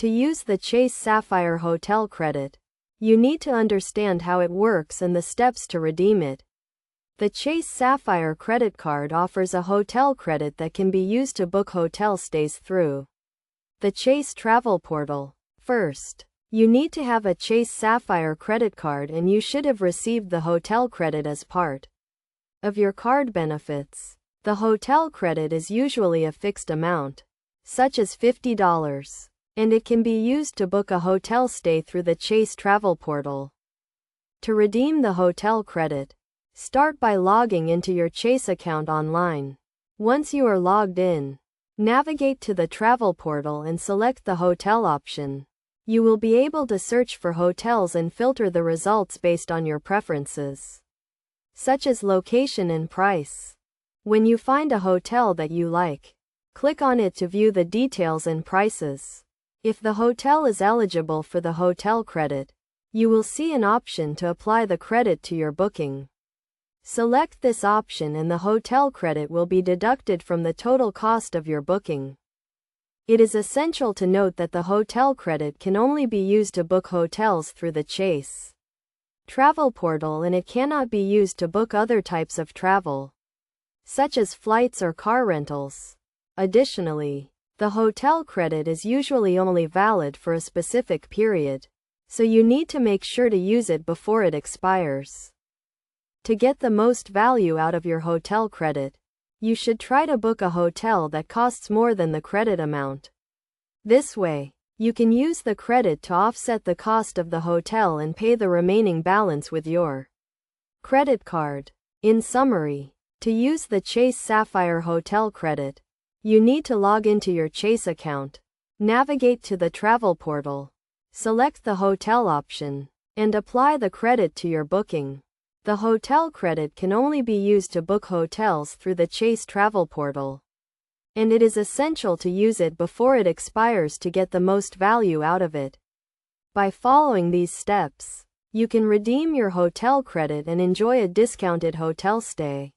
To use the Chase Sapphire Hotel Credit, you need to understand how it works and the steps to redeem it. The Chase Sapphire credit card offers a hotel credit that can be used to book hotel stays through the Chase travel portal. First, you need to have a Chase Sapphire credit card, and you should have received the hotel credit as part of your card benefits. The hotel credit is usually a fixed amount, such as $50, and it can be used to book a hotel stay through the Chase travel portal. To redeem the hotel credit, start by logging into your Chase account online. Once you are logged in, navigate to the travel portal and select the hotel option. You will be able to search for hotels and filter the results based on your preferences, such as location and price. When you find a hotel that you like, click on it to view the details and prices. If the hotel is eligible for the hotel credit, you will see an option to apply the credit to your booking. Select this option and the hotel credit will be deducted from the total cost of your booking. It is essential to note that the hotel credit can only be used to book hotels through the Chase travel portal, and it cannot be used to book other types of travel, such as flights or car rentals. Additionally, the hotel credit is usually only valid for a specific period, so you need to make sure to use it before it expires. To get the most value out of your hotel credit, you should try to book a hotel that costs more than the credit amount. This way, you can use the credit to offset the cost of the hotel and pay the remaining balance with your credit card. In summary, to use the Chase Sapphire Hotel Credit, you need to log into your Chase account, navigate to the travel portal, select the hotel option, and apply the credit to your booking. The hotel credit can only be used to book hotels through the Chase travel portal, and it is essential to use it before it expires to get the most value out of it. By following these steps, you can redeem your hotel credit and enjoy a discounted hotel stay.